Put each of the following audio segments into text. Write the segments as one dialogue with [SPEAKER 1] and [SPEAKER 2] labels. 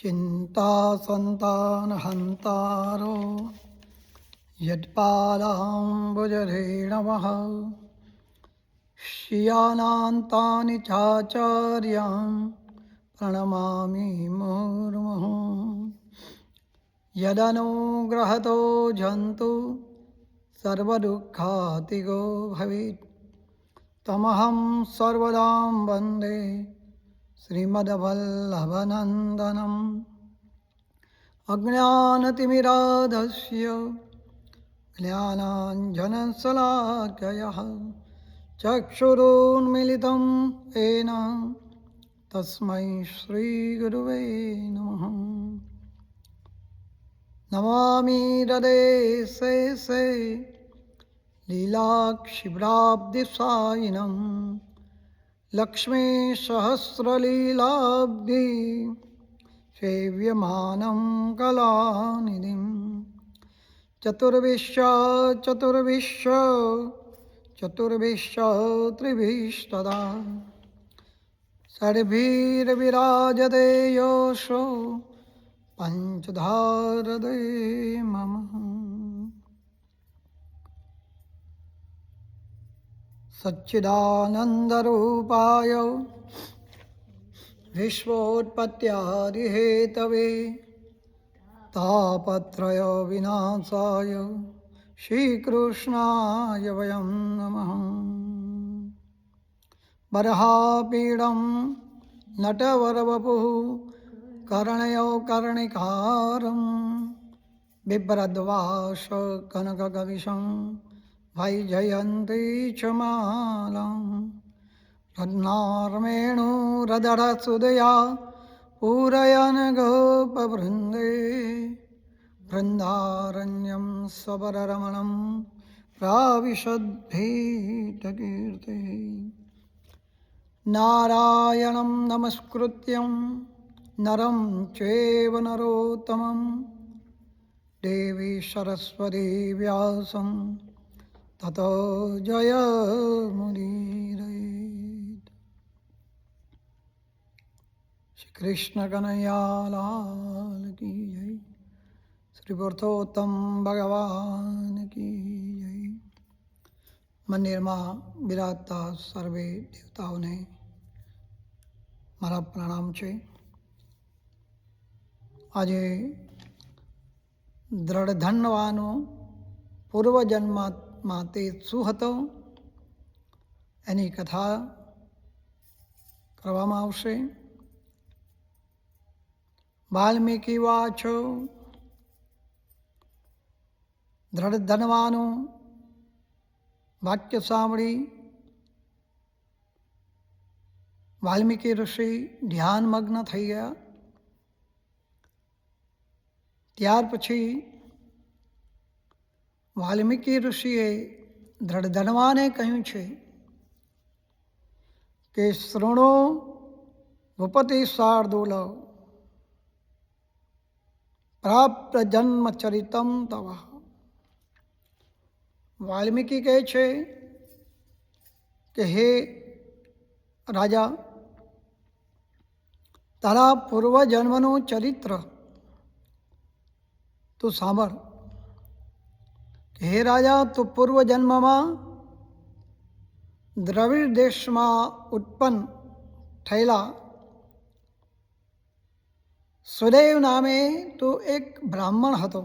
[SPEAKER 1] चिन्तासन्तानहन्तारो यत्पादाम्बुजरेणवः श्रियानान्तानि चाचार्यां प्रणमामि मुहुर्मुहुः। यदनुग्रहतो जन्तु सर्वदुःखातिगो भवेत् तमहं सर्वदा वन्दे श्रीमद्वल्लभनन्दनम्। अज्ञानतिमिराधस्य ज्ञानाञ्जनशलाकयः चक्षुरुन्मीलितं येन तस्मै श्रीगुरुवे नमः। नमामि हृदये लीलाक्षिप्राब्धिसायिनं लक्ष्मीसहस्रलीलाब्धि सेव्यमानं कलानिधिं। चतुर्भिश्च त्रिभिस्तदा षड्भिर्विराजते योऽसो पञ्चधारदे मम। सच्चिदानन्दरूपाय विश्वोत्पत्त्यादिहेतवे तापत्रयविनाशाय श्रीकृष्णाय वयं नमः। बर्हापीडं नटवरवपुः कर्णयो कर्णिकारं बिभ्रद्वास कनकगविशं वैजयन्ती च मालां। रत्नार्मेणुरदरसुदया पूरयन् गोपवृन्दे बृन्दारण्यं स्वपररमणं प्राविशद्भीतकीर्तिः। नारायणं नमस्कृत्यं नरं चैव नरोत्तमं देवी सरस्वती व्यासं ततो जयमुदीरयेत्। श्री कृष्ण कन्हैया लाल की जय। श्री पुरुषोत्तम भगवान की जय। મંદિરમાં બિરાજતા સર્વે દેવતાઓને મારા પ્રણામ છે। આજે દ્રઢધનવાનો પૂર્વજન્મમાં તે શું હતો એની કથા કરવામાં આવશે। વાલ્મીકી વાચ। દ્રઢધનવાનો વાક્ય સાંભળી વાલ્મીકી ઋષિ ધ્યાનમગ્ન થઈ ગયા। ત્યાર પછી વાલ્મીકી ઋષિએ દ્રઢધનવાને કહ્યું છે કે શૃણો ભૂપતિ શાર્દૂલ પ્રાપ્ત જન્મ ચરિતમ તવ। વાલ્મીકી કહે છે કે હે રાજા, તારા પૂર્વજન્મનું ચરિત્ર તું સાંભળ। હે રાજા, તું પૂર્વજન્મમાં દ્રવિડ દેશમાં ઉત્પન્ન થયેલા સુદેવ નામે તું એક બ્રાહ્મણ હતો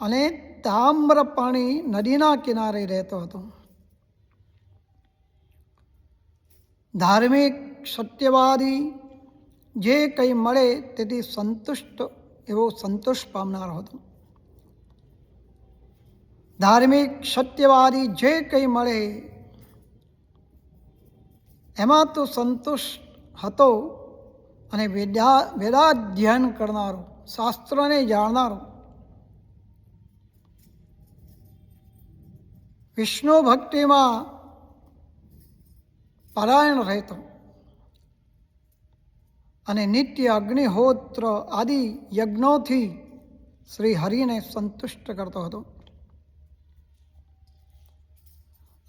[SPEAKER 1] અને તામ્રપાણી નદીના કિનારે રહેતો હતો। ધાર્મિક સત્યવાદી જે કંઈ મળે તેથી સંતોષ પામનાર હતો। ધાર્મિક સત્યવાદી જે કંઈ મળે એમાં તો સંતુષ્ટ હતો અને વેદાધ્યયન કરનારો, શાસ્ત્રને જાણનારો, વિષ્ણુ ભક્તિમાં પરાયણ રહેતો અને નિત્ય અગ્નિહોત્ર આદિ યજ્ઞોથી શ્રી હરિને સંતુષ્ટ કરતો હતો।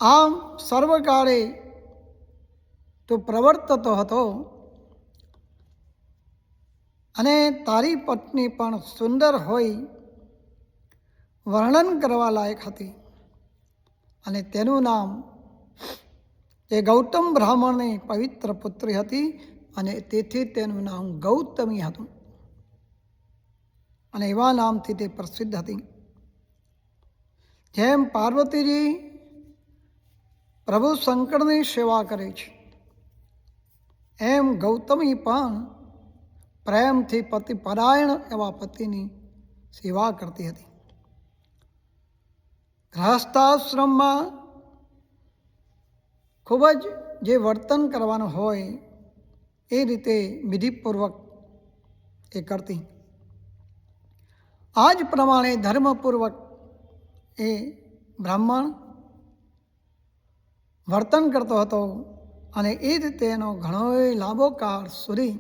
[SPEAKER 1] આમ સર્વકાળે તો પ્રવર્તતો હતો અને તારી પત્ની પણ સુંદર હોય વર્ણન કરવા લાયક હતી, અને તેનું નામ એ ગૌતમ બ્રાહ્મણની પવિત્ર પુત્રી હતી, અને તેથી તેનું નામ ગૌતમી હતું, અને એવા નામથી તે પ્રસિદ્ધ હતી. જેમ પાર્વતીજી પ્રભુ શંકરની સેવા કરે છે, એમ ગૌતમી પણ પ્રેમથી પતિપરાયણ એવા પતિની સેવા કરતી હતી. ગૃહસ્થાશ્રમમાં ખૂબ જ જે વર્તન કરવાનું હોય એ રીતે વિધિપૂર્વક એ કરતી. આ જ પ્રમાણે ધર્મપૂર્વક એ બ્રાહ્મણ વર્તન કરતો હતો, અને એ રીતે એનો ઘણો લાંબો કાળ સુધી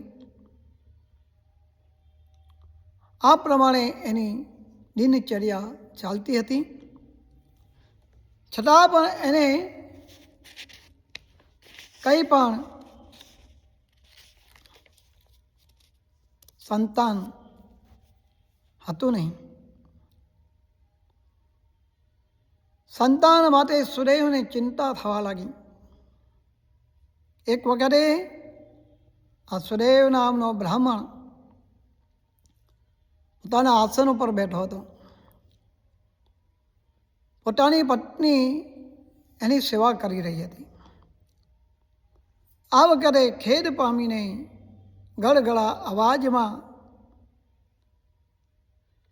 [SPEAKER 1] આ પ્રમાણે એની દિનચર્યા ચાલતી હતી. છતાં પણ એને કંઈ પણ સંતાન હતું નહીં. સંતાન માટે સુદેવને ચિંતા થવા લાગી. એક વખતે આ સુદેવ નામનો બ્રાહ્મણ પોતાના આસન ઉપર બેઠો હતો. પોતાની પત્ની એની સેવા કરી રહી હતી. આ વખતે ખેદ પામીને ગળગળા અવાજમાં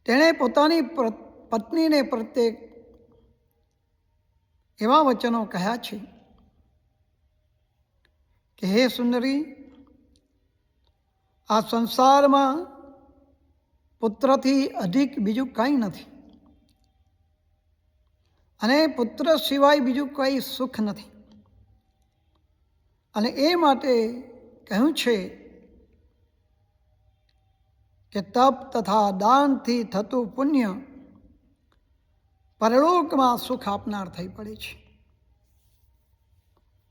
[SPEAKER 1] તેણે પોતાની પત્નીને પ્રત્યે એવા વચનો કહ્યા છે કે હે સુંદરી, આ સંસારમાં પુત્રથી અધિક બીજું કંઈ નથી, અને પુત્ર સિવાય બીજું કંઈ સુખ નથી. અને એ માટે કહ્યું છે કે તપ તથા દાનથી થતું પુણ્ય પરલોકમાં સુખ આપનાર થઈ પડે છે,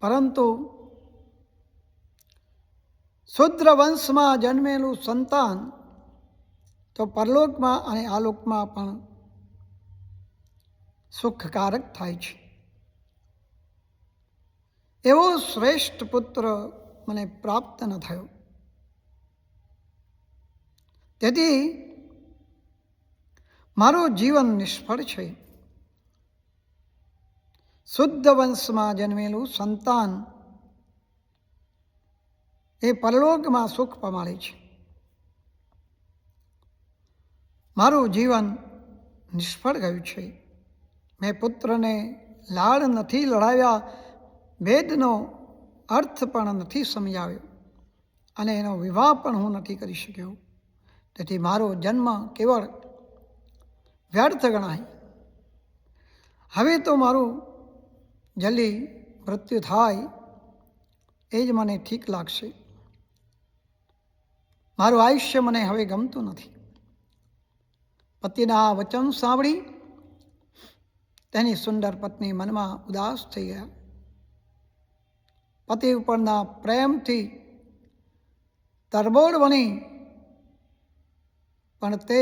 [SPEAKER 1] પરંતુ શુદ્ર વંશમાં જન્મેલું સંતાન તો પરલોકમાં અને આલોકમાં પણ સુખકારક થાય છે. એવો શ્રેષ્ઠ પુત્ર મને પ્રાપ્ત ન થયો. તેથી મારું જીવન નિષ્ફળ છે. શુદ્ધ વંશમાં જન્મેલું સંતાન એ પરલોકમાં સુખ પમાડે છે. મારું જીવન નિષ્ફળ ગયું છે. મેં પુત્રને લાડ નથી લડાવ્યા, વેદનો અર્થ પણ નથી સમજાવ્યો, અને એનો વિવાહ પણ હું નથી કરી શક્યો. તેથી મારો જન્મ કેવળ વ્યર્થ ગણાય. હવે તો મારું જલ્દી મૃત્યુ થાય એ જ મને ઠીક લાગશે. મારું આયુષ્ય મને હવે ગમતું નથી. પતિના આ વચન સાંભળી તેની સુંદર પત્ની મનમાં ઉદાસ થઈ ગયા. પતિ ઉપરના પ્રેમથી તરબોળ બની, પણ તે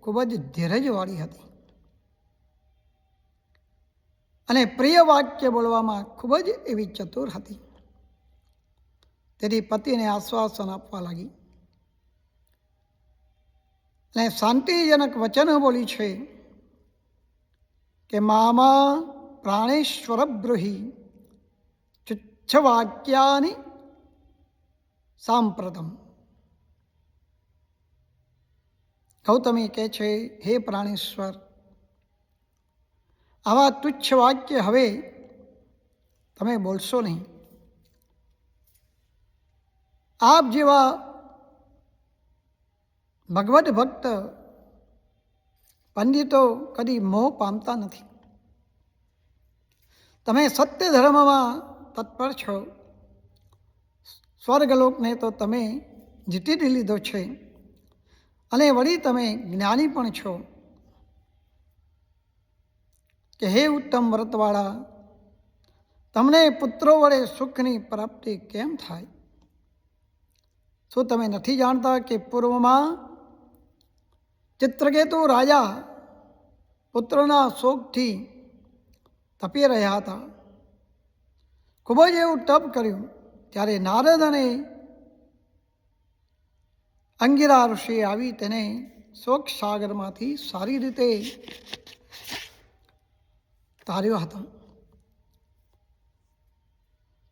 [SPEAKER 1] ખૂબ જ ધીરજવાળી હતી, અને પ્રિય વાક્ય બોલવામાં ખૂબ જ એવી ચતુર હતી. તેથી પતિને આશ્વાસન આપવા લાગી, અને શાંતિજનક વચન બોલી છે કે મામા પ્રાણેશ્વર બ્રુહિ તુચ્છ વાક્યાની સાંપ્રતમ. ગૌતમી કહે છે, હે પ્રાણેશ્વર, આવા તુચ્છ વાક્ય હવે તમે બોલશો નહીં. આપ જેવા ભગવદ ભક્ત પંડિતો કદી મોહ પામતા નથી. તમે સત્ય ધર્મમાં તત્પર છો. સ્વર્ગલોકને તો તમે જીતી લીધો છે, અને વળી તમે જ્ઞાની પણ છો. કે હે ઉત્તમ વ્રતવાળા, તમને પુત્રો વડે સુખની પ્રાપ્તિ કેમ થાય? શું તમે નથી જાણતા કે પૂર્વમાં ચિત્રકેતુ રાજા પુત્રના શોકથી તપી રહ્યા હતા. ખૂબ જ એવું તપ કર્યું. ત્યારે નારદ અને અંગિરા ઋષિ આવી તેને શોક સાગરમાંથી સારી રીતે તાર્યો હતો.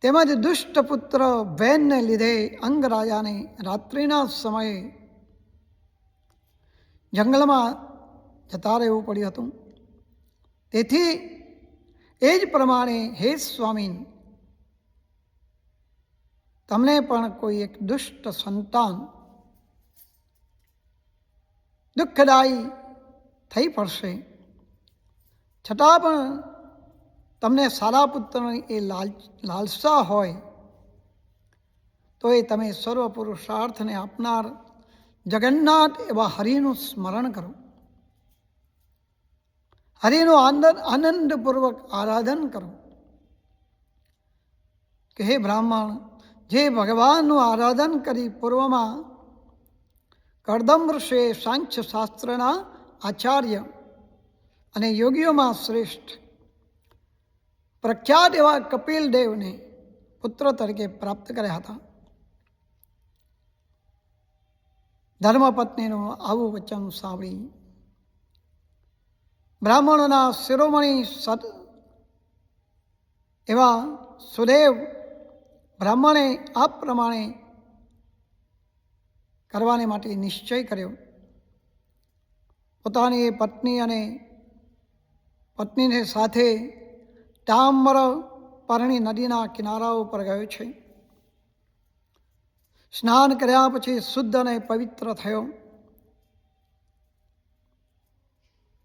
[SPEAKER 1] તેમજ દુષ્ટ પુત્ર વૈનને લીધે અંગરાજાને રાત્રિના સમયે જંગલમાં જતા રહેવું પડ્યું હતું. તેથી એ જ પ્રમાણે હે સ્વામી, તમને પણ કોઈ એક દુષ્ટ સંતાન દુઃખદાયી થઈ પડશે, છતાં પણ તમને સારા પુત્રની એ લાલસા હોય તો એ તમે સર્વ પુરુષાર્થને આપનાર જગન્નાથ એવા હરિનું સ્મરણ કરો, હરિનું આનંદપૂર્વક આરાધન કરો. કે હે બ્રાહ્મણ, જે ભગવાનનું આરાધન કરી પૂર્વમાં કરદમ ઋષિ સાંખ્ય શાસ્ત્રના આચાર્ય અને યોગીઓમાં શ્રેષ્ઠ પ્રખ્યાત એવા કપિલ દેવને પુત્ર તરીકે પ્રાપ્ત કર્યા હતા. ધર્મપત્નીનું આવું વચન સાંભળી બ્રાહ્મણોના શિરોમણી એવા સુદેવ બ્રાહ્મણે આ પ્રમાણે કરવાને માટે નિશ્ચય કર્યો. પોતાની પત્ની અને પત્નીને સાથે તામ્રપર્ણી નદીના કિનારા ઉપર ગયો છે. સ્નાન કર્યા પછી શુદ્ધ અને પવિત્ર થયો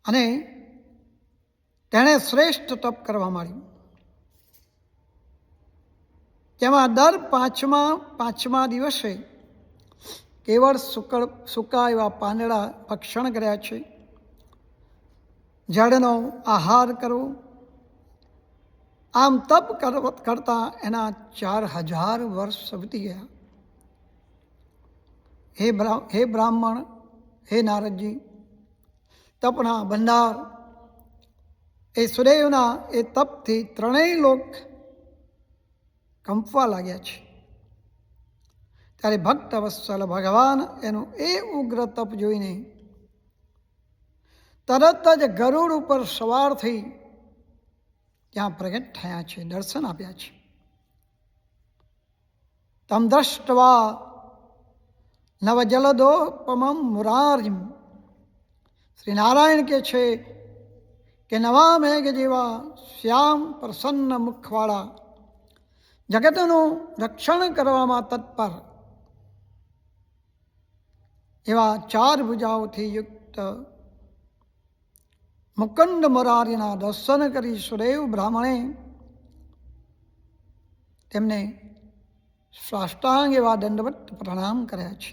[SPEAKER 1] અને તેણે શ્રેષ્ઠ તપ કરવા માંડ્યું. તેમાં દર પાંચમા દિવસે કેવળ સૂકા એવા પાંદડા ભક્ષણ કર્યા છે. જળનો આહાર કરવો. આમ તપ કરતા એના 4000 વર્ષ વીતી ગયા. હે બ્રાહ્મણ, હે નારદજી, તપના ભંડાર એ સુદેવના એ તપથી ત્રણેય લોક કંપવા લાગ્યા છે. ત્યારે ભક્ત વત્સલ ભગવાન એનું એ ઉગ્ર તપ જોઈને તરત જ ગરુડ ઉપર સવાર થઈ ત્યાં પ્રગટ થયા છે, દર્શન આપ્યા છે. તમ દ્રષ્ટવા નવજલદોપમં મુરારિમ, શ્રી નારાયણ કહે છે કે નવા મેઘ જેવા શ્યામ પ્રસન્ન મુખવાળા, જગતનું રક્ષણ કરવામાં તત્પર એવા 4 ભુજાઓથી યુક્ત મુકુંદ મુરારીના દર્શન કરી સુદેવ બ્રાહ્મણે તેમને સાષ્ટાંગ એવા દંડવત પ્રણામ કર્યા છે.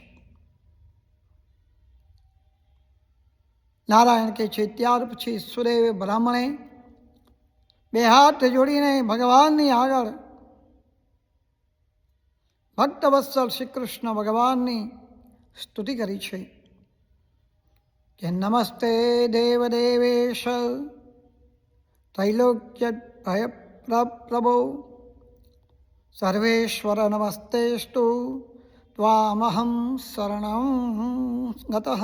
[SPEAKER 1] નારાયણ કહે છે ત્યાર પછી સુદેવ બ્રાહ્મણે 2 હાથ જોડીને ભગવાનની આગળ ભક્તવત્સલ શ્રી કૃષ્ણ ભગવાનની સ્તુતિ કરી છે કે નમસ્તે દેવદેવેશ ત્રૈલોક્ય ભય પ્રભો સર્વેશ્વર નમસ્તેસ્તુ ત્વામહં શરણં ગતઃ.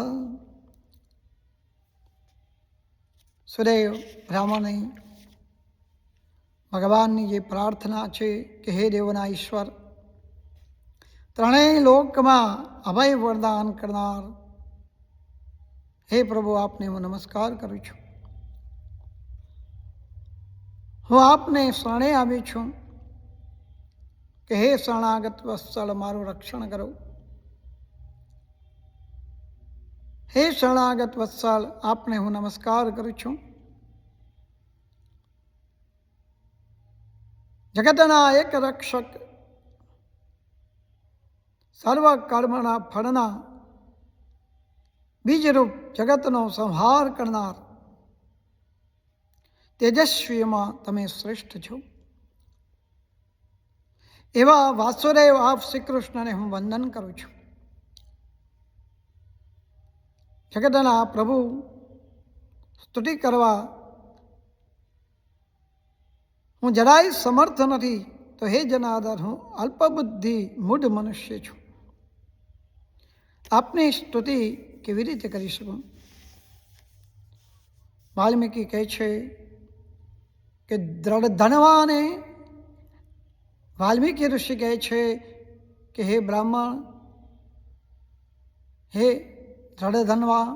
[SPEAKER 1] સુદેવ બ્રાહ્મણની ભગવાનની જે પ્રાર્થના છે કે હે દેવના ઈશ્વર, ત્રણેય લોકમાં અભય વરદાન કરનાર હે પ્રભુ, આપને હું નમસ્કાર કરું છું. હું આપને શરણે આવી છું કે હે શરણાગત વત્સલ, મારું રક્ષણ કરો. હે શરણાગત વત્સલ, આપને હું નમસ્કાર કરું છું. જગતના એક રક્ષક, સર્વ કર્મના ફળના બીજરૂપ જગતનો સંહાર કરનાર તેજસ્વીમાં તમે શ્રેષ્ઠ છો. એવા વાસુદેવ આપ શ્રી કૃષ્ણને હું વંદન કરું છું. જગતના પ્રભુ સ્તુતિ કરવા હું જરાય સમર્થ નથી, તો હે જનાર્દન, હું અલ્પબુદ્ધિ મૂઢ મનુષ્ય છું. આપની સ્તુતિ કેવી રીતે કરી શકું? વાલ્મીકી કહે છે કે દ્રઢ ધનવાને વાલ્મીકી ઋષિ કહે છે કે હે બ્રાહ્મણ, હે દ્રઢ ધનવા,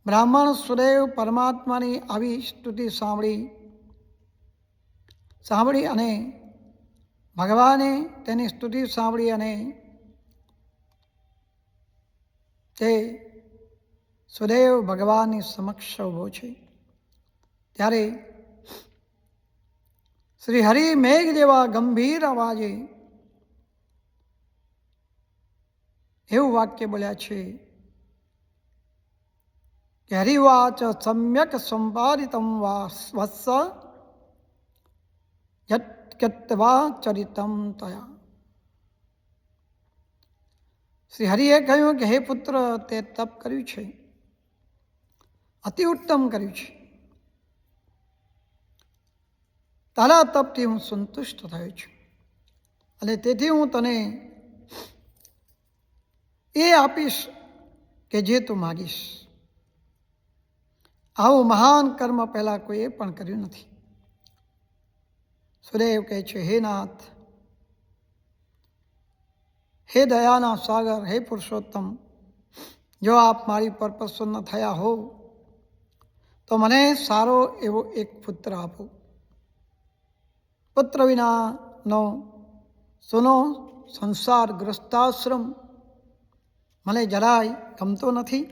[SPEAKER 1] બ્રાહ્મણ સુદેવ પરમાત્માની આવી સ્તુતિ સાંભળી અને ભગવાને તેની સ્તુતિ સાંભળી અને તે સુદેવ ભગવાનની સમક્ષ ઊભો છે. ત્યારે શ્રી હરિ મેઘ જેવા ગંભીર અવાજે એવું વાક્ય બોલ્યા છે કે હરિવાચ સમ્યક સંપાદિતમ વત્સ યત્કત્વા ચરિતમ તયા. શ્રી હરિએ કહ્યું કે હે પુત્ર, તે તપ કર્યું છે, અતિ ઉત્તમ કર્યું છે. તારા તપથી હું સંતુષ્ટ થયો છું અને તેથી હું તને એ આપીશ કે જે તું માગીશ. આવું મહાન કર્મ પહેલા કોઈએ પણ કર્યું નથી. સુદેવ કહે છે, હે નાથ, હે દયાના સાગર, હે પુરુષોત્તમ, જો આપ મારી પર પ્રસન્ન થયા હો તો મને સારો એવો એક પુત્ર આપો. પુત્ર વિનાનો સુનો સંસાર ગ્રસ્તાશ્રમ મને જરાય ગમતો નથી.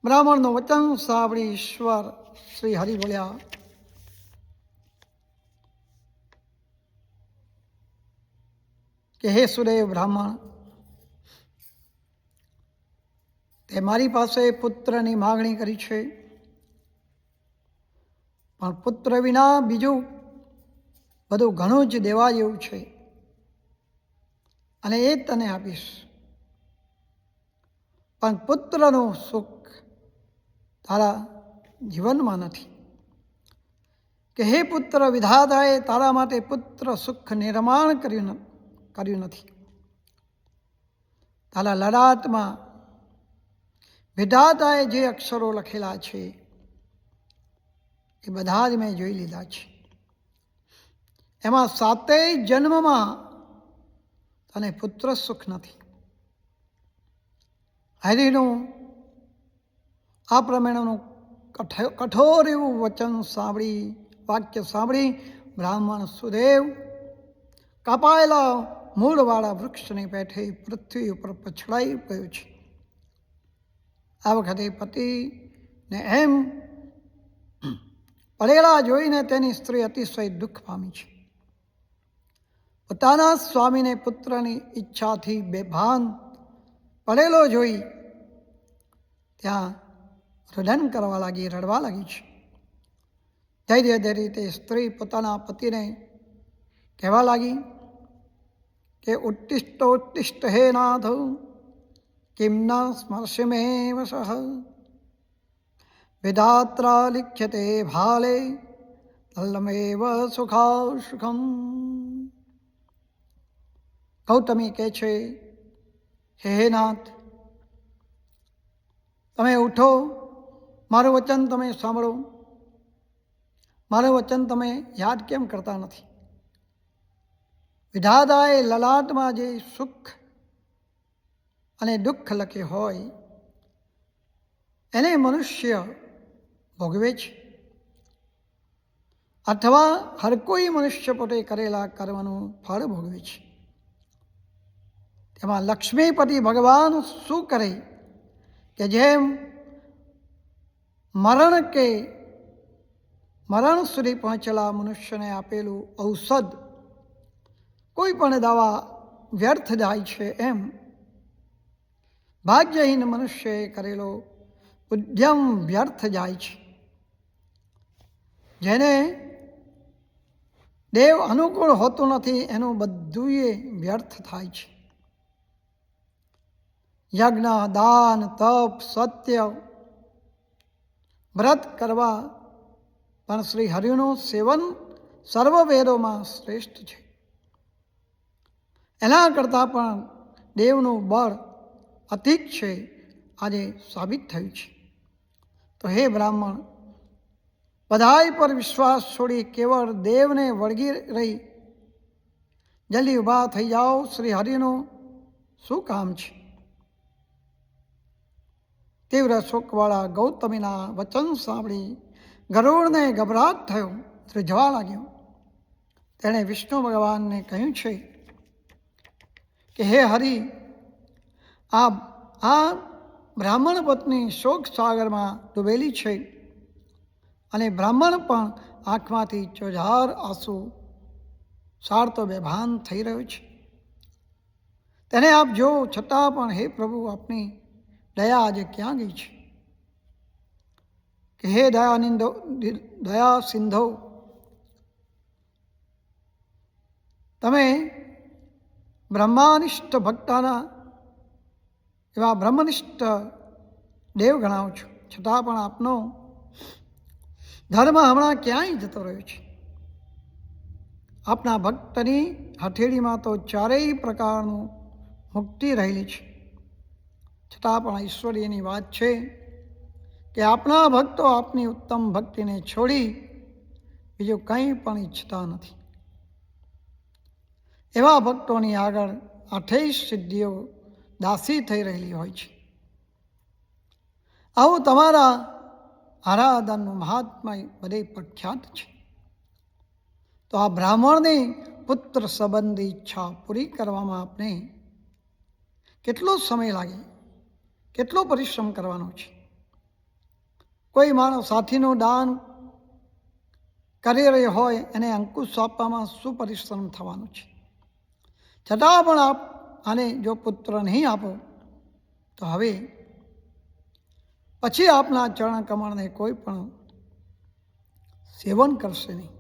[SPEAKER 1] બ્રાહ્મણનું વચન સાંભળી ઈશ્વર શ્રી હરિ બોલ્યા કે હે સુદેવ બ્રાહ્મણ, તે મારી પાસે પુત્રની માગણી કરી છે, પણ પુત્ર વિના બીજું બધું ઘણું જ દેવા જેવું છે અને એ તને આપીશ. પણ પુત્રનું સુખ તારા જીવનમાં નથી. કે હે પુત્ર, વિધાતાએ તારા માટે પુત્ર સુખ નિર્માણ કર્યું નથી. તારા લલાટમાં વિધાતાએ જે અક્ષરો લખેલા છે એ બધા જ મેં જોઈ લીધા છે. એમાં 7 જન્મમાં તને પુત્ર સુખ નથી. હરિનું આ પ્રમાણેનું કઠોર એવું વચન વાક્ય સાંભળી બ્રાહ્મણ સુદેવ કાપાયેલા મૂળવાળા વૃક્ષની પેઠે પૃથ્વી ઉપર પછડાઈ ગયું છે. આ વખતે પતિને એમ પડેલા જોઈને તેની સ્ત્રી અતિશય દુઃખ પામી છે. પોતાના સ્વામીને પુત્રની ઈચ્છાથી બેભાન પડેલો જોઈ ત્યાં રુદન કરવા લાગી, રડવા લાગી છે. ધૈર્ય ધરી તે સ્ત્રી પોતાના પતિને કહેવા લાગી કે ઉત્તિષ્ઠ હે નાથ, કિમ ન સ્મર્ષ્યમે વશઃ, વિધાત્રા લિખ્યતે ભાલે તલ્લમેવ સુખાશુખમ. ગૌતમી કહે છે, હે નાથ, તમે ઉઠો, મારું વચન તમે સાંભળો. મારું વચન તમે યાદ કેમ કરતા નથી? વિધાતાએ લલાટમાં જે સુખ અને દુઃખ લખે હોય એને મનુષ્ય ભોગવે છે, અથવા હર કોઈ મનુષ્ય પોતે કરેલા કર્મનું ફળ ભોગવે છે. તેમાં લક્ષ્મીપતિ ભગવાન શું કરે કે જેમ મરણ સુધી પહોંચેલા મનુષ્યને આપેલું ઔષધ કોઈ પણ દવા વ્યર્થ જાય છે, એમ ભાગ્યહીન મનુષ્યએ કરેલો ઉદ્યમ વ્યર્થ જાય છે. જેને દેવ અનુકૂળ હોતું નથી એનું બધું વ્યર્થ થાય છે. યજ્ઞ, દાન, તપ, સત્ય, વ્રત કરવા પણ શ્રી હરિનું સેવન સર્વ વેદોમાં શ્રેષ્ઠ છે. એના કરતાં પણ દેવનું બળ અધિક છે, આજે સાબિત થયું છે. તો હે બ્રાહ્મણ, બધાય પર વિશ્વાસ છોડી કેવળ દેવને વળગી રહી જલ્દી ઊભા થઈ જાઓ. શ્રી હરિનું શું કામ છે? તીવ્ર શોકવાળા ગૌતમીના વચન સાંભળી ગરુડને ગભરાટ થયો, ધ્રુજવા લાગ્યો. તેણે વિષ્ણુ ભગવાનને કહ્યું છે કે હે હરિ, આ બ્રાહ્મણ પત્ની શોક સાગરમાં ડૂબેલી છે અને બ્રાહ્મણ પણ આંખમાંથી ચોઝાર આંસુ સારતો બેભાન થઈ રહ્યો છે. તેને આપ જો, છતાં પણ હે પ્રભુ, આપની દયા આજે ક્યાં ગઈ છે? કે હે દયા સિંધો, તમે બ્રહ્માનિષ્ઠ ભક્તાના એવા બ્રહ્મનિષ્ઠ દેવ ગણાવો છો, છતાં પણ આપનો ધર્મ હમણાં ક્યાંય જતો રહ્યો છે. આપના ભક્તની હથેળીમાં તો ચારેય પ્રકારનું મુક્તિ રહેલી છે, છતાં પણ ઈશ્વરીયની વાત છે કે આપના ભક્તો આપની ઉત્તમ ભક્તિને છોડી બીજું કંઈ પણ ઈચ્છતા નથી. એવા ભક્તોની આગળ આઠેય સિદ્ધિઓ દાસી થઈ રહેલી હોય છે. આવું તમારા આરાધનનું મહાત્મય બધે પ્રખ્યાત છે. તો આ બ્રાહ્મણની પુત્ર સંબંધી ઈચ્છા પૂરી કરવામાં આપને કેટલો સમય લાગે, કેટલો પરિશ્રમ કરવાનો છે? કોઈ માણસ સાથીનું દાન કરી રહ્યો હોય એને અંકુશ આપવામાં શું પરિશ્રમ થવાનું છે? છતાં પણ આપ આને જો પુત્ર નહીં આપો તો હવે પછી આપના ચરણ કમળને કોઈ પણ સેવન કરશે નહીં.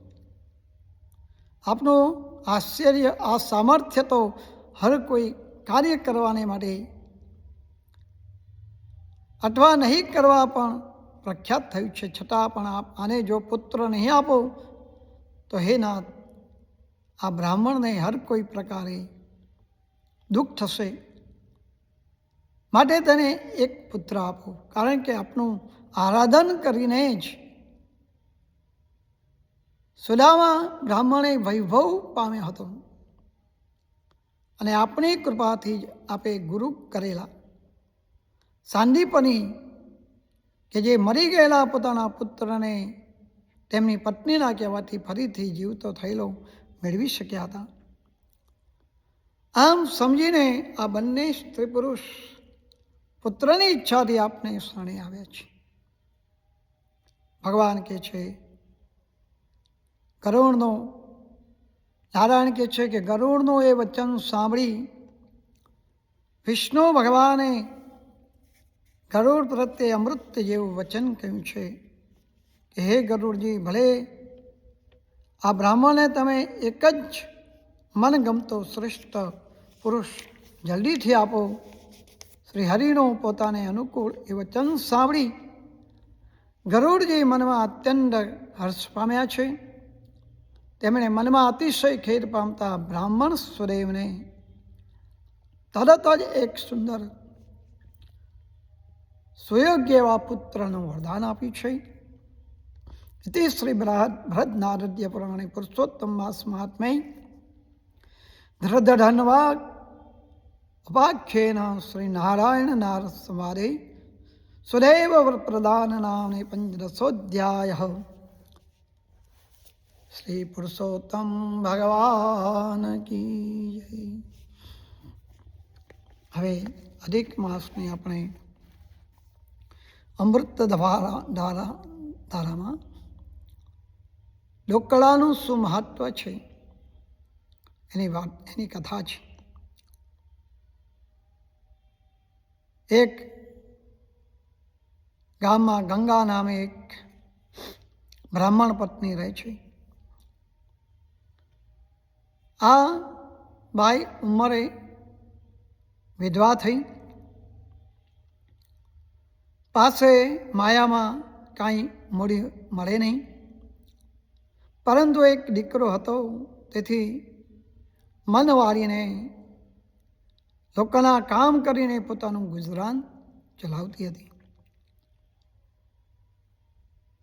[SPEAKER 1] આપનું આશ્ચર્ય, આ સામર્થ્ય તો હર કોઈ કાર્ય કરવાને માટે અથવા નહીં કરવા પણ પ્રખ્યાત થયું છે, છતાં પણ આપ આને જો પુત્ર નહીં આપો તો હે નાથ, આ બ્રાહ્મણને હર કોઈ પ્રકારે દુઃખ થશે. માટે તેને એક પુત્ર આપો, કારણ કે આપનું આરાધન કરીને જ સુદામા બ્રાહ્મણે વૈભવ પામ્યો હતો અને આપણી કૃપાથી જ આપે ગુરુ કરેલા સાંદીપની કે જે મરી ગયેલા પોતાના પુત્રને તેમની પત્નીના કહેવાથી ફરીથી જીવતો થયેલો મેળવી શક્યા હતા. આમ સમજીને આ બંને સ્ત્રી પુરુષ પુત્રની ઈચ્છાથી આપને શરણે આવ્યા છે. ભગવાન કહે છે, ગરુડનો નારાયણ કહે છે કે ગરુડનું એ વચન સાંભળી વિષ્ણુ ભગવાને ગરુડ પ્રત્યે અમૃત જેવું વચન કહ્યું છે કે હે ગરુડજી, ભલે આ બ્રાહ્મણને તમે એક જ મનગમતો શ્રેષ્ઠ પુરુષ જલ્દીથી આપો. શ્રી હરિનું પોતાને અનુકૂળ એ વચન સાંભળી ગરુડજી મનમાં અત્યંત હર્ષ પામ્યા છે. તેમણે મનમાં અતિશય ખેદ પામતા બ્રાહ્મણ સ્વદેવને તરત જ એક સુંદર સુયોગ્ય એવા પુત્રનું વરદાન આપ્યું છે. ઇતિ શ્રી બૃહદ નારદ્ય પુરાણે પુરુષોત્તમ માસ મહાત્મ્ય ધૃધન્વા ઉપાખ્યેન શ્રી નારાયણ નારદ સંવાદે સુદેવ પ્રદાન નામને પંચદશોધ્યાય. શ્રી પુરુષોત્તમ ભગવાન કી જય. હવે અધિક માસની આપણે અમૃત ધારામાં લોકકળાનું શું મહત્વ છે એની કથા છે. એક ગામમાં ગંગા નામે એક બ્રાહ્મણ પત્ની રહે છે. આ બાઈ ઉંમરે વિધવા થઈ પાસે માયામાં કાંઈ મળે નહીં, પરંતુ એક દીકરો હતો, તેથી મન વાળીને લોકોના કામ કરીને પોતાનું ગુજરાન ચલાવતી હતી.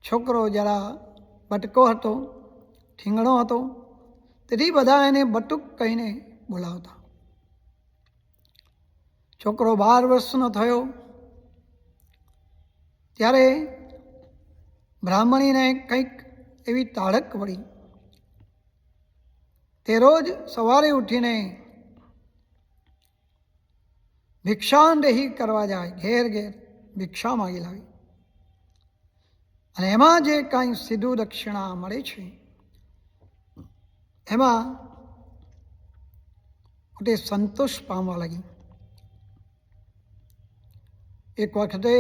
[SPEAKER 1] છોકરો જરા બટકો હતો, ઠીંગણો હતો, તેથી બધા એને બટુક કહીને બોલાવતા. છોકરો 12 વર્ષનો થયો ત્યારે બ્રાહ્મણીને કંઈક એવી તાળક વળી. તે રોજ સવારે ઉઠીને ભિક્ષાંદેહી કરવા જાય, ઘેર ઘેર ભિક્ષા માગી લાવી, અને એમાં જે કાંઈ સીધું દક્ષિણા મળે છે એમાં પોતે સંતોષ પામવા લાગી. એક વખતે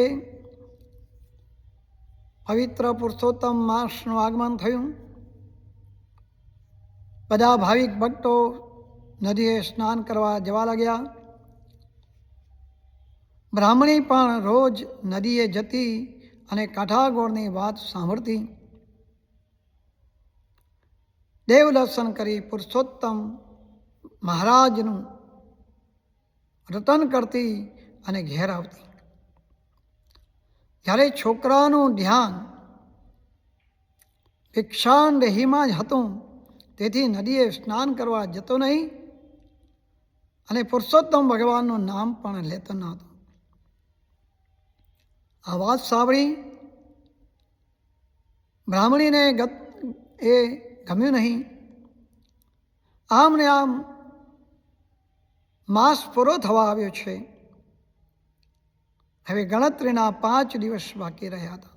[SPEAKER 1] પવિત્ર પુરુષોત્તમ માસનું આગમન થયું. બધા ભાવિક ભક્તો નદીએ સ્નાન કરવા જવા લાગ્યા. બ્રાહ્મણી પણ રોજ નદીએ જતી અને કાંઠાગોળની વાત સાંભળતી. દેવ દર્શન કરી પુરુષોત્તમ મહારાજનું રટન કરતી અને ઘેર આવતી. જ્યારે છોકરાનું ધ્યાન ભિક્ષાંદેહીમાં જ હતું, તેથી નદીએ સ્નાન કરવા જતો નહીં અને પુરુષોત્તમ ભગવાનનું નામ પણ લેતો ન હતો. આ વાત સાંભળી બ્રાહ્મણીને એ ગમ્યું નહીં. આમ ને આમ માસ પૂરો થવા આવ્યો છે. હવે ગણતરીના 5 દિવસ બાકી રહ્યા હતા.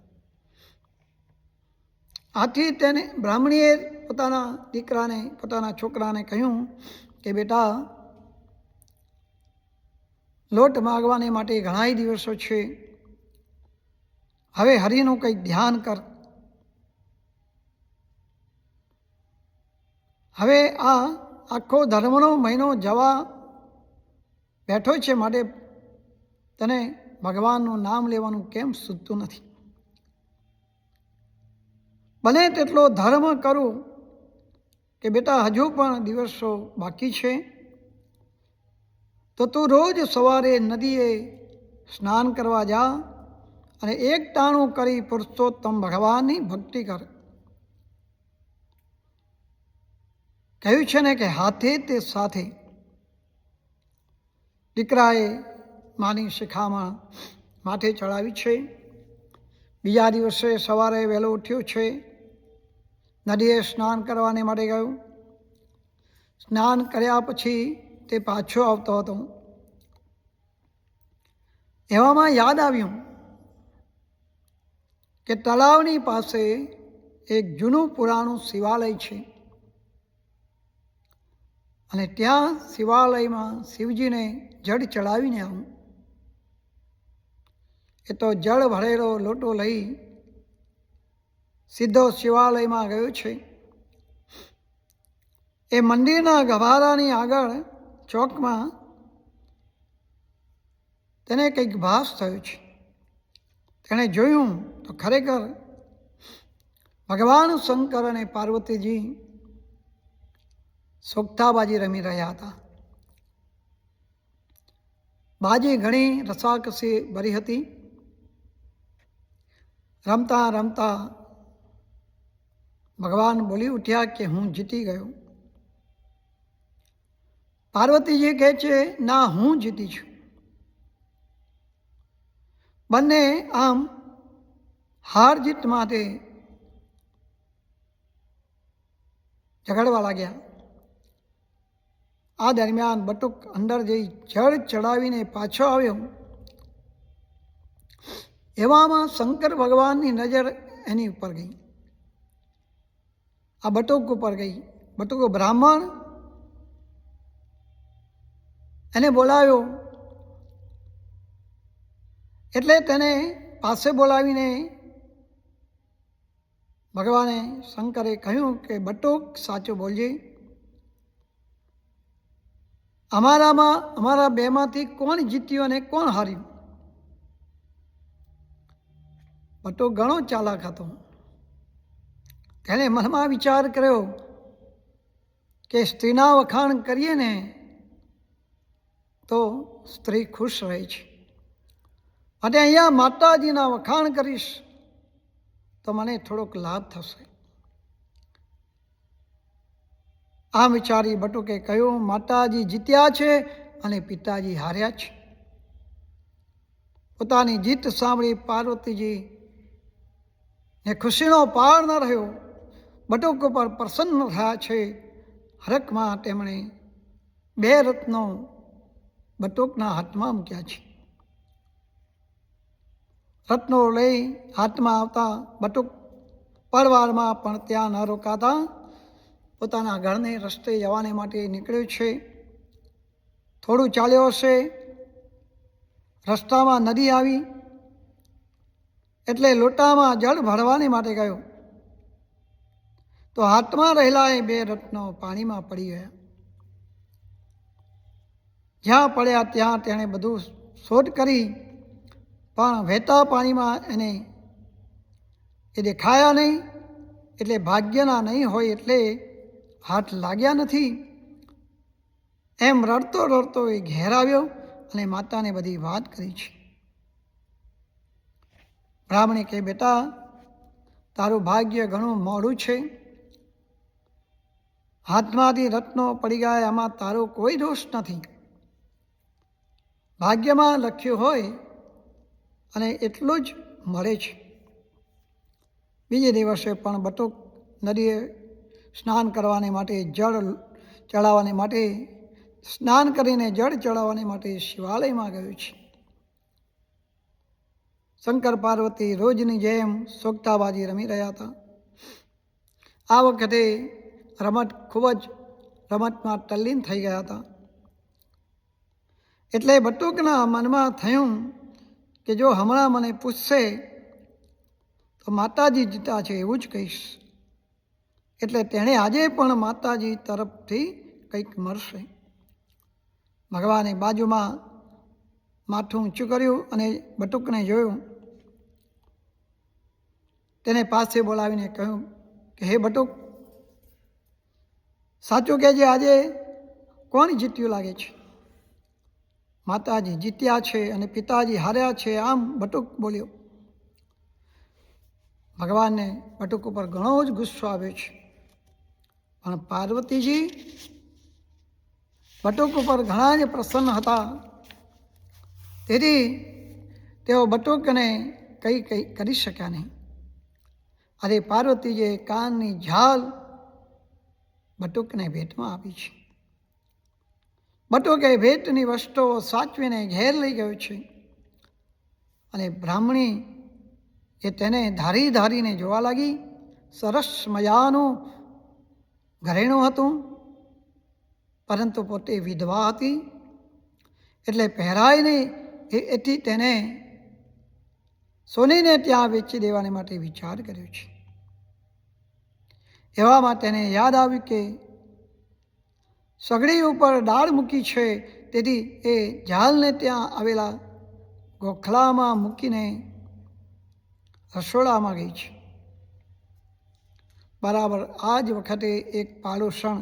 [SPEAKER 1] આથી તેને બ્રાહ્મણીએ પોતાના દીકરાને, પોતાના છોકરાને કહ્યું કે બેટા, લોટ માગવાને માટે ઘણા દિવસો છે, હવે હરિનું કંઈક ધ્યાન કર. હવે આ આખો ધર્મનો મહિનો જવા બેઠો છે, માટે તને ભગવાનનું નામ લેવાનું કેમ સૂઝતું નથી? બને તેટલો ધર્મ કરું કે બેટા, હજુ પણ દિવસો બાકી છે, તો તું રોજ સવારે નદીએ સ્નાન કરવા જા અને એક ટાણું કરી પુરુષોત્તમ ભગવાનની ભક્તિ કર. કહ્યું છે ને કે હાથે તે સાથે. દીકરાએ માની શિખામણ માથે ચડાવી છે. બીજા દિવસે સવારે વહેલો ઉઠ્યો છે, નદીએ સ્નાન કરવાને માટે ગયો. સ્નાન કર્યા પછી તે પાછો આવતો હતો. એવામાં યાદ આવ્યું કે તળાવની પાસે એક જૂનું પુરાણું શિવાલય છે, અને ત્યાં શિવાલયમાં શિવજીને જળ ચડાવીને આવું. એ તો જળ ભરેલો લોટો લઈ સીધો શિવાલયમાં ગયો છે. એ મંદિરના ગભારાની આગળ ચોકમાં તેને કંઈક ભાસ થયો છે. તેણે જોયું તો ખરેખર ભગવાન શંકર અને પાર્વતીજી સોગઠાબાજી રમી રહ્યા હતા. બાજી ઘણી રસાકસી ભરી હતી. રમતા રમતા ભગવાન બોલી ઉઠ્યા કે હું જીતી ગયો. પાર્વતીજી કહે છે, ના, હું જીતી છું. બંને આમ હાર જીત માટે ઝઘડવા લાગ્યા. આ દરમિયાન બટુક અંદર જઈ જળ ચડાવીને પાછો આવ્યો. એવામાં શંકર ભગવાનની નજર એની ઉપર ગઈ, આ બટુક ઉપર ગઈ. બટુક બ્રાહ્મણ એને બોલાવ્યો, એટલે તેને પાસે બોલાવીને ભગવાને શંકરે કહ્યું કે બટુક, સાચું બોલજે, અમારા બેમાંથી કોણ જીત્યું અને કોણ હાર્યું? બટુક ઘણો ચાલાક હતો. તેણે મનમાં વિચાર કર્યો કે સ્ત્રીના વખાણ કરીએ ને તો સ્ત્રી ખુશ રહે છે, અને અહીંયા માતાજીના વખાણ કરીશ તો મને થોડોક લાભ થશે. આમ વિચારી બટુકે કહ્યું, માતાજી જીત્યા છે અને પિતાજી હાર્યા છે. પોતાની જીત સાંભળી પાર્વતીજી ને ખુશીનો પાર ન રહ્યો. બટુક ઉપર પ્રસન્ન થયા છે. હરખમાં તેમણે 2 રત્નો બટુકના હાથમાં મૂક્યા છે. રત્નો લઈ હાથમાં આવતા બટુક પરવારમાં પણ ત્યાં ન રોકાતા પોતાના ઘરને રસ્તે જવાને માટે નીકળ્યો છે. થોડું ચાલ્યો હશે, રસ્તામાં નદી આવી એટલે લોટામાં જળ ભરવાને માટે ગયો તો હાથમાં રહેલા એ 2 રત્નો પાણીમાં પડી ગયા. જ્યાં પડ્યા ત્યાં તેણે બધું શોધ કરી, પણ વહેતા પાણીમાં એને એ દેખાયા નહીં. એટલે ભાગ્યના નહીં હોય એટલે હાથ લાગ્યા નથી. એમ રડતો રડતો એ ઘેર આવ્યો અને માતાને બધી વાત કરી છે. બ્રાહ્મણે કહે, બેટા તારું ભાગ્ય ઘણું મોડું છે. હાથમાંથી રત્નો પડી ગયા, એમાં તારો કોઈ દોષ નથી. ભાગ્યમાં લખ્યું હોય અને એટલું જ મળે છે. બીજે દિવસે પણ બટુક નદીએ સ્નાન કરવાને માટે જળ ચડાવવાને માટે સ્નાન કરીને જળ ચડાવવાને માટે શિવાલયમાં ગયું છે. શંકર પાર્વતી રોજની જેમ સોગઠાબાજી રમી રહ્યા હતા. આ વખતે ખૂબ જ રમતમાં તલ્લીન થઈ ગયા હતા. એટલે બટુકના મનમાં થયું કે જો હમણાં મને પૂછશે તો માતાજી જીતા છે એવું જ કહીશ. એટલે તેણે આજે પણ માતાજી તરફથી કંઈક મળશે. ભગવાને બાજુમાં માથું ઊંચું કર્યું અને બટુકને જોયું. તેને પાસે બોલાવીને કહ્યું કે હે બટુક, સાચું કહેજે આજે કોણ જીત્યું લાગે છે? માતાજી જીત્યા છે અને પિતાજી હાર્યા છે, આમ બટુક બોલ્યો. ભગવાનને બટુક ઉપર ઘણો જ ગુસ્સો આવ્યો છે, પણ પાર્વતીજી બટુક ઉપર ઘણા જ પ્રસન્ન હતા. તેથી તેઓ બટુકને કંઈ કરી શક્યા નહીં. અરે પાર્વતીજીએ કાનની ઝાલ બટુકને ભેટમાં આપી છે. બટુકે ભેટની વસ્તુઓ સાચવીને ઘેર લઈ ગયો છે અને બ્રાહ્મણી એ તેને ધારી ધારીને જોવા લાગી. સરસ મજાનું ઘરેણું હતું, પરંતુ પોતે વિધવા હતી એટલે પહેરાઈને એથી તેને સોનીને ત્યાં વેચી દેવાને માટે વિચાર કર્યો છે. એવામાં તેને યાદ આવ્યું કે સગડી ઉપર દાળ મૂકી છે, તેથી એ ઝાલને ત્યાં આવેલા ગોખલામાં મૂકીને રસોડામાં ગઈ છે. બરાબર આ જ વખતે એક પાડોશણ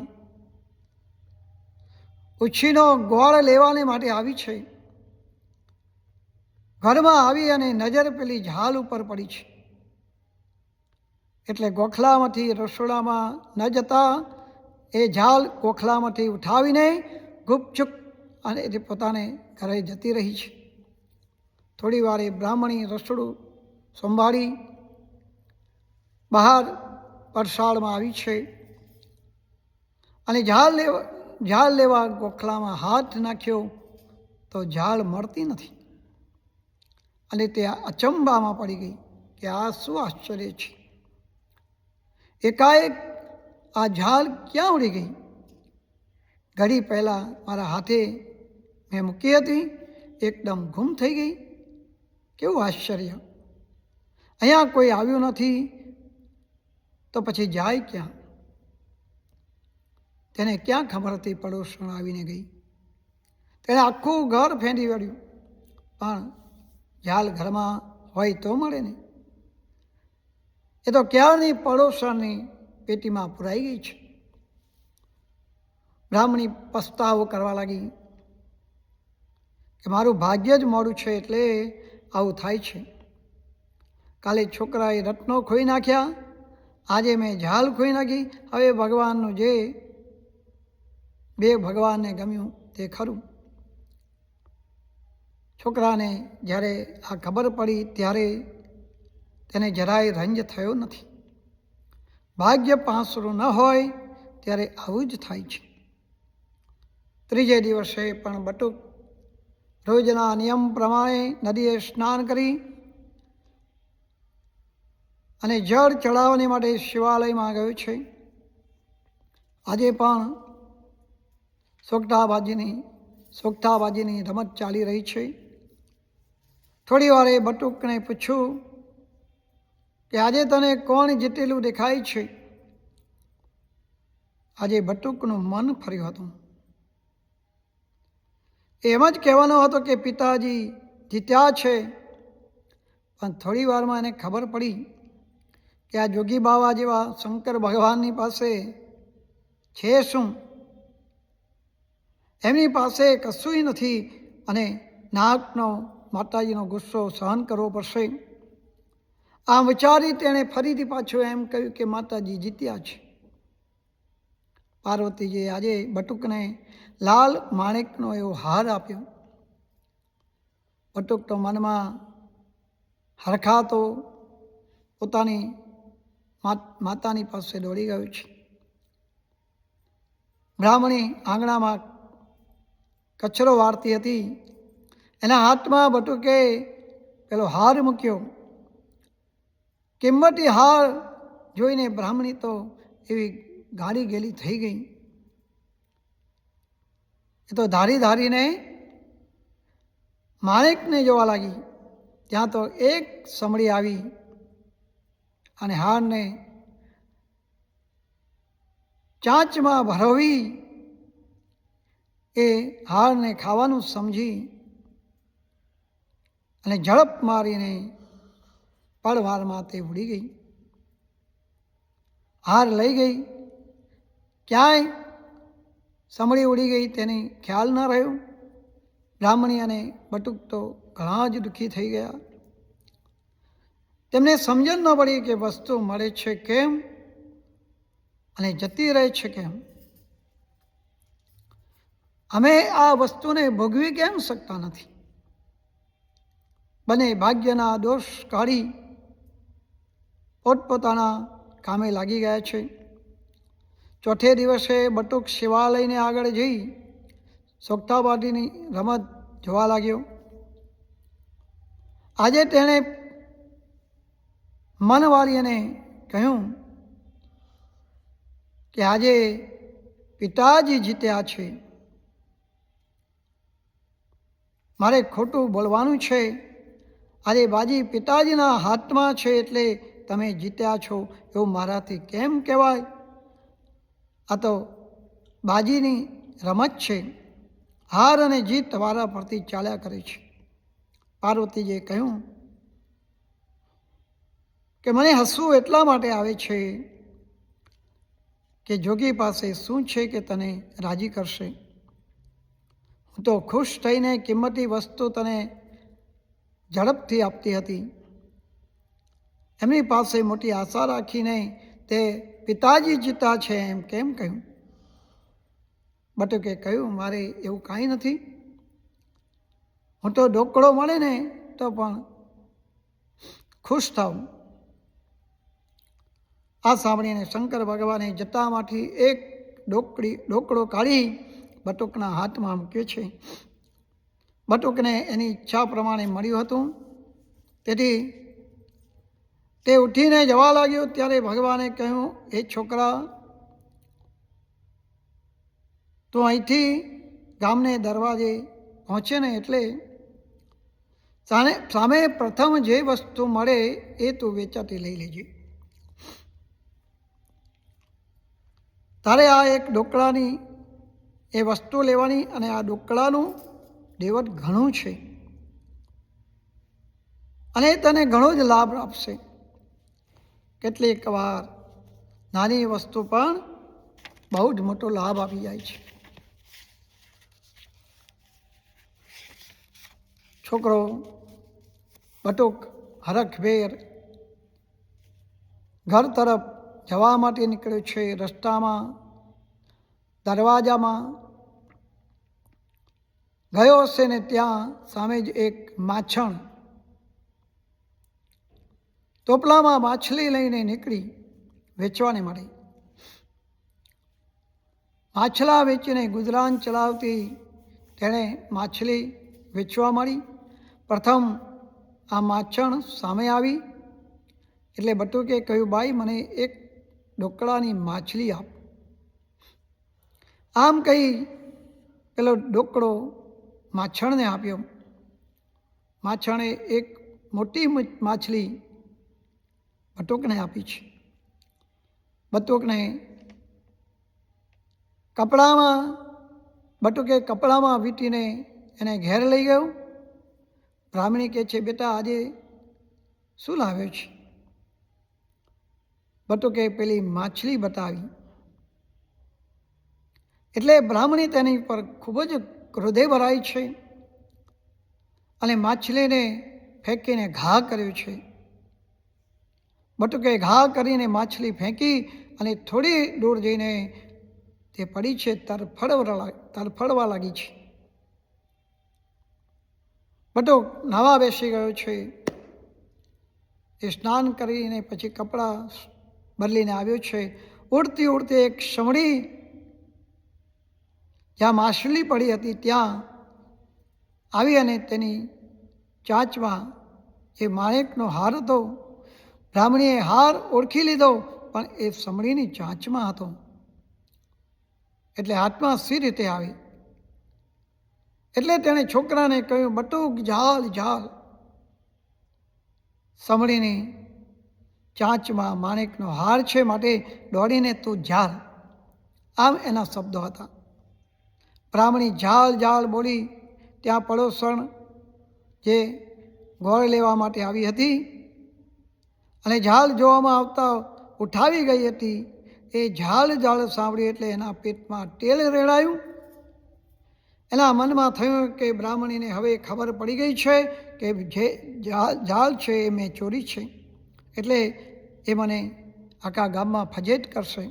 [SPEAKER 1] ઉછીનો ગોળ લેવાને માટે આવી છે. ઘરમાં આવી અને નજર પેલી ઝાલ ઉપર પડી છે. એટલે ગોખલામાંથી રસોડામાં ન જતા એ ઝાલ ગોખલામાંથી ઉઠાવીને ગુપચુપ અને એ પોતાને ઘરે જતી રહી છે. થોડી વાર એ બ્રાહ્મણી રસોડું સંભાળી બહાર પરસાળમાં આવી છે અને ઝાલ લેવા ગોખલામાં હાથ નાખ્યો તો ઝાલ મળતી નથી. અને તે અચંબામાં પડી ગઈ કે આ શું આશ્ચર્ય છે! એકાએક આ ઝાલ ક્યાં ઉડી ગઈ? ઘડી પહેલાં મારા હાથે મેં મૂકી હતી, એકદમ ગુમ થઈ ગઈ. કેવું આશ્ચર્ય! અહીંયા કોઈ આવ્યું નથી તો પછી જાય ક્યાં? તેને ક્યાં ખબર હતી પડોશણ આવીને ગઈ? તેણે આખું ઘર ફેંદી વળ્યું, પણ ઝાલ ઘરમાં હોય તો મળે ને. એ તો ક્યારની પડોશરની પેટીમાં પુરાઈ ગઈ છે. બ્રાહ્મણી પસ્તાવો કરવા લાગી કે મારું ભાગ્ય જ મોડું છે એટલે આવું થાય છે. કાલે છોકરાએ રત્નો ખોઈ નાખ્યા, આજે મેં ઝાલ ખોઈ નાખી. હવે ભગવાનનું જે બે ભગવાનને ગમ્યું તે ખરું. છોકરાને જ્યારે આ ખબર પડી ત્યારે તેને જરાય રંજ થયો નથી. ભાગ્ય પાંસરું ન હોય ત્યારે આવું જ થાય છે. ત્રીજે દિવસે પણ બટુક રોજના નિયમ પ્રમાણે નદીએ સ્નાન કરી અને જળ ચડાવવા માટે શિવાલયમાં ગયો છે. આજે પણ સોગઠાબાજીની રમત ચાલી રહી છે. થોડી વારે બટુકને પૂછ્યું કે આજે તને કોણ જીતેલું દેખાય છે? આજે બટુકનું મન ફર્યું હતું. એમ જ કહેવાનો હતો કે પિતાજી જીત્યા છે, પણ થોડી વારમાં એને ખબર પડી કે આ જોગી બાવા જેવા શંકર ભગવાનની પાસે છે શું? એમની પાસે કશુંય નથી અને નાકનો માતાજીનો ગુસ્સો સહન કરવો પડશે. આમ વિચારી તેણે ફરીથી પાછું એમ કહ્યું કે માતાજી જીત્યા છે. પાર્વતીજીએ આજે બટુકને લાલ માણેકનો એવો હાર આપ્યો. બટુક તો મનમાં હરખાતો પોતાની માતાની પાસે દોડી ગયો છે. બ્રાહ્મણી આંગણામાં કચરો વાળતી હતી. એના હાથમાં બટુકે પેલો હાર મૂક્યો. કિંમતી હાર જોઈને બ્રાહ્મણી તો એવી ગાડી ગેલી થઈ ગઈ. એ તો ધારીને માણેકને જોવા લાગી. ત્યાં તો એક સમડી આવી અને હારને ચાંચમાં ભરવી એ હારને ખાવાનું સમજી અને ઝડપ મારીને પડવારમાં તે ઉડી ગઈ. હાર લઈ ગઈ. ક્યાંય સમડી ઉડી ગઈ તેની ખ્યાલ ન રહ્યો. બ્રાહ્મણી અને બટુક તો ઘણા જ દુઃખી થઈ ગયા. તેમને સમજણ ન પડી કે વસ્તુ મળે છે કેમ અને જતી રહે છે કેમ. અમે આ વસ્તુને ભોગવી કેમ શકતા નથી? બંને ભાગ્યના દોષ કાઢી પોતપોતાના કામે લાગી ગયા છે. ચોથે દિવસે બટુક શિવાલયને આગળ જઈ સોગઠાબાજીની રમત જોવા લાગ્યો. આજે તેણે મનવાળીને કહ્યું કે આજે પિતાજી જીત્યા છે, મારે ખોટું બોલવાનું છે. આજે બાજી પિતાજીના હાથમાં છે એટલે તમે જીત્યા છો એવું મારાથી કેમ કહેવાય? આ તો બાજીની રમત છે. હાર અને જીત તમારા પરથી ચાલ્યા કરે છે. પાર્વતીજીએ કહ્યું કે મને હસવું એટલા માટે આવે છે કે જોગી પાસે શું છે કે તને રાજી કરશે? હું તો ખુશ થઈને કિંમતી વસ્તુ તને ઝડપથી આપતી હતી. એમની પાસે મોટી આશા રાખીને તે પિતાજી જીતા છે એમ કેમ કહ્યું? બટુકે કહ્યું મારે એવું કાંઈ નથી. હું તો ઢોકળો મળે ને તો પણ ખુશ થાઉં. આ સાંભળીને શંકર ભગવાને જટામાંથી એક ઢોકળો કાઢી બટુકના હાથમાં મૂક્યો છે. બટુકને એની ઈચ્છા પ્રમાણે મળ્યું હતું. તેથી તે ઉઠીને જવા લાગ્યો ત્યારે ભગવાને કહ્યું, એ છોકરા, તું અહીંથી ગામને દરવાજે પહોંચે ને એટલે સામે પ્રથમ જે વસ્તુ મળે એ તું વેચાતી લઈ લેજે. તારે આ એક ઢોકળાની એ વસ્તુ લેવાની અને આ ઢોકળાનું દેવત ઘણું છે અને તને ઘણો જ લાભ આપશે. કેટલીક વાર નાની વસ્તુ પણ બહુ જ મોટો લાભ આપી જાય છે. છોકરો બટુક હરખભેર ઘર તરફ જવા માટે નીકળ્યો છે. રસ્તામાં દરવાજામાં ગયો હશે ને ત્યાં સામે જ એક માછણ ટોપલામાં માછલી લઈને નીકળી વેચવાને માટે. માછલા વેચીને ગુજરાન ચલાવતી તેણે માછલી વેચવા માંડી. પ્રથમ આ માછણ સામે આવી એટલે બટુકે કહ્યું, ભાઈ મને એક ડોકડાની માછલી આપ. આમ કહી પેલો ડોકડો માછણને આપ્યો. માછણે એક મોટી માછલી બટુકને આપી છે. બટુકને બટુકે કપડામાં વીંટીને એને ઘેર લઈ ગયો. બ્રાહ્મણી કહે છે, બેટા આજે શું લાવ્યો છે? બટુકે પેલી માછલી બતાવી. એટલે બ્રાહ્મણી તેની પર ખૂબ જ ક્રોધે ભરાઈ છે અને માછલીને ફેંકીને ઘા કર્યો છે. બટુકે ઘા કરીને માછલી ફેંકી અને થોડી દૂર જઈને તે પડી છે, તરફડવા લાગી છે. બટુક નાવા બેસી ગયો છે. એ સ્નાન કરીને પછી કપડાં બદલીને આવ્યો છે. ઉડતી ઉડતી એક સમડી જ્યાં માછલી પડી હતી ત્યાં આવી અને તેની ચાંચમાં જે માણેકનો હાર હતો. બ્રાહ્મણીએ હાર ઓળખી લીધો, પણ એ સમડીની ચાંચમાં હતો. એટલે હાથમાં સી રીતે આવી. એટલે તેણે છોકરાને કહ્યું, બટુક ઝાલ ઝાલ. સમડીની ચાંચમાં માણેકનો હાર છે, માટે દોડીને તું ઝાલ. આમ એના શબ્દો હતા. બ્રાહ્મણી ઝાલ ઝાલ બોલી. ત્યાં પડોસણ જે ગોળ લેવા માટે આવી હતી અને ઝાલ જોવામાં આવતા ઉઠાવી ગઈ હતી. એ ઝાલ ઝાલ સાંભળી એટલે એના પેટમાં તેલ રેડાયું. એના મનમાં થયું કે બ્રાહ્મણીને હવે ખબર પડી ગઈ છે કે જે ઝાલ છે એ મેં ચોરી છે, એટલે એ મને આખા ગામમાં ફજેત કરશે,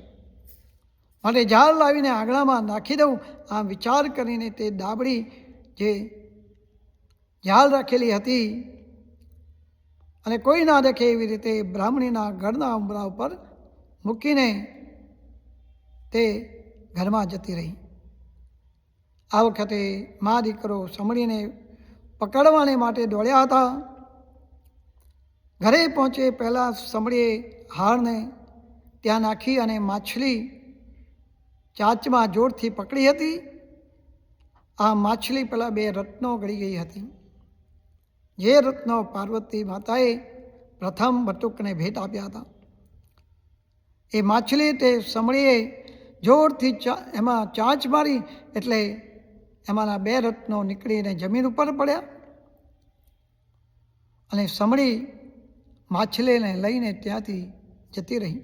[SPEAKER 1] માટે ઝાલ લાવીને આંગણામાં નાખી દઉં. આમ વિચાર કરીને તે ડાબડી જે ઝાલ રાખેલી હતી અને કોઈ ના દેખે એવી રીતે બ્રાહ્મણીના ઘરના ઉંબરા ઉપર મૂકીને તે ઘરમાં જતી રહી. આ વખતે મા દીકરો સમડીને પકડવાને માટે દોડ્યા હતા. ઘરે પહોંચે પહેલાં સમડીએ હારને ત્યાં નાખી અને માછલી ચાંચમાં જોરથી પકડી હતી. આ માછલી પેલા 2 રત્નો ગળી ગઈ હતી. જે રત્નો પાર્વતી માતાએ પ્રથમ બટુકને ભેટ આપ્યા હતા. એ માછલી તે સમડીએ જોરથી એમાં ચાંચ મારી એટલે એમાંના 2 રત્નો નીકળીને જમીન ઉપર પડ્યા અને સમડી માછલીને લઈને ત્યાંથી જતી રહી.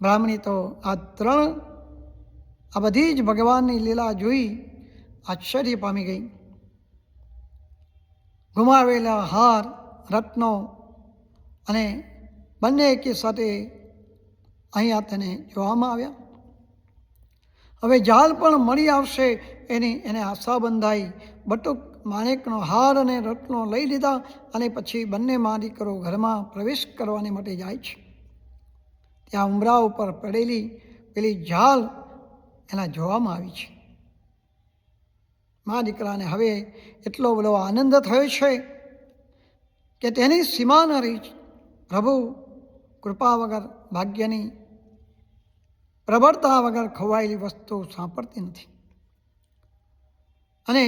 [SPEAKER 1] બ્રાહ્મણી તો આ બધી જ ભગવાનની લીલા જોઈ આશ્ચર્ય પામી ગઈ. ગુમાવેલા હાર, રત્નો અને બંને એકી સાથે અહીંયા તેને જોવામાં આવ્યા. હવે ઝાલ પણ મળી આવશે એને આશા બંધાઈ. બટુક માણેકનો હાર અને રત્નો લઈ લીધા અને પછી બંને મા દીકરો ઘરમાં પ્રવેશ કરવાને માટે જાય છે. ત્યાં ઉંબરા ઉપર પડેલી પેલી ઝાલ એના જોવામાં આવી છે. મા દીકરાને હવે એટલો બધો આનંદ થયો છે કે તેની સીમા ન રહી. પ્રભુ કૃપા વગર, ભાગ્યની પ્રબળતા વગર ખવાયેલી વસ્તુ સાંપડતી નથી. અને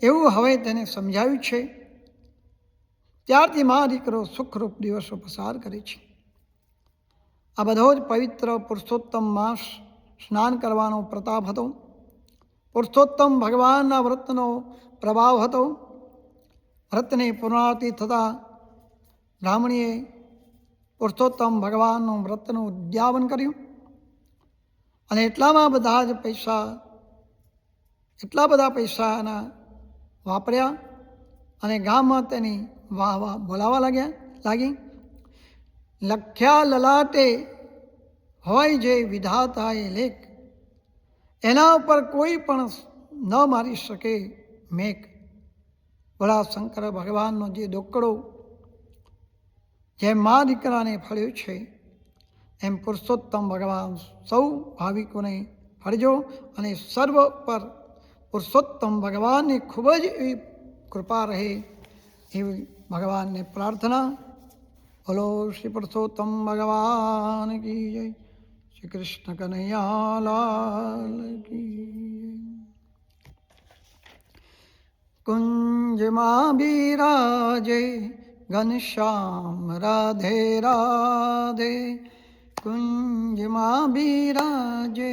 [SPEAKER 1] એવું હવે તેને સમજાવ્યું છે. ત્યારથી મા દીકરો સુખરૂપ દિવસો પસાર કરે છે. આ બધો જ પવિત્ર પુરુષોત્તમ માસ સ્નાન કરવાનો પ્રતાપ હતો. પુરુષોત્તમ ભગવાનના વ્રતનો પ્રભાવ હતો. વ્રતની પૂર્ણાહુતિ થતાં બ્રાહ્મણીએ પુરુષોત્તમ ભગવાનનું વ્રતનું ઉદ્યાપન કર્યું અને એટલા બધા પૈસાના વાપર્યા અને ગામમાં તેની વાહ વાહ બોલાવા લાગી. લખ્યા લલાટે હોય જે વિધાતાએ લેખ, એના ઉપર કોઈ પણ ન મારી શકે મેઘ. ભોળા શંકર ભગવાનનો જે દોકડો જેમ મા દીકરાને ફળ્યો છે, એમ પુરુષોત્તમ ભગવાન સૌ ભાવિકોને ફળજો અને સર્વ પર પુરુષોત્તમ ભગવાનની ખૂબ જ એવી કૃપા રહે એવી ભગવાનને પ્રાર્થના. બોલો શ્રી પુરુષોત્તમ ભગવાન કી જય. શ્રી કૃષ્ણ કનૈયા લાલ કી જય. કુંજમાં બિરાજે ઘનશ્યામ રાધે રાધે, કુંજમાં બિરાજે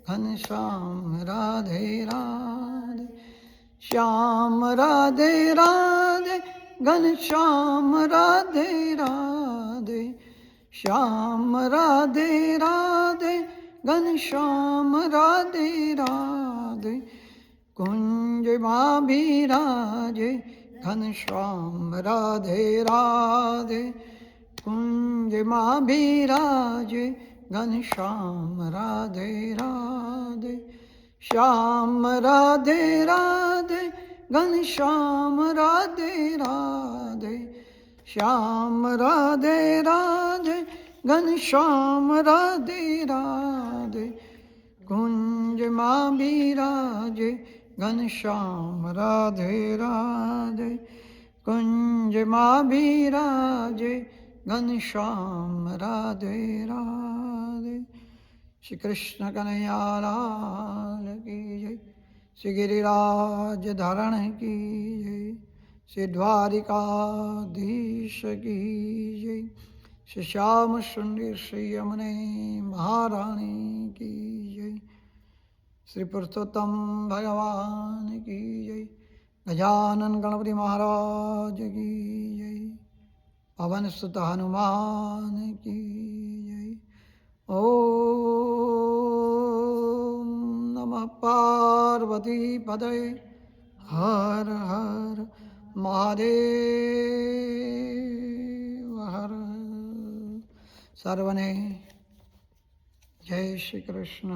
[SPEAKER 1] ઘનશ્યામ રાધે રાધે, શ્યામ રાધે રાધે ઘનશ્યામ રાધે રાધે, શ્યામ રાધે રાધે ઘનશ્યામ રાધે રાધે, કુંજમાં બિરાજે ઘનશ્યામ રાધે રાધે, કુંજમાં બિરાજે ઘનશ્યામ રાધે રાધે, શ્યામ રાધે રાધે ઘનશ્યામ રાધે રાધે, શ્યામ રાધે રાધે ઘનશ્યામ રાધે રાધે, કુંજમાં બિરાજે ઘનશ્યામ રાધે રાધે, કુંજમાં બિરાજે ઘનશ્યામ રાધે રાધે. શ્રી કૃષ્ણ કનૈયા લાલ કી જય. શ્રી ગિરિરાજ ધારણ કી જય. શ્રી દ્વારિકાધીશ કી જય. શ્રી શ્યામ સુંદર શ્રી યમુને મહારાણી કી જય. શ્રી પુરુષોત્તમ ભગવાન કી જય. ગજાનન ગણપતિ મહારાજ કી જય. પવન સુત હનુમાન કી જય. ઓમ નમઃ પાર્વતી પદય હર હર મહાદેવ હર. સર્વને જય શ્રી કૃષ્ણ.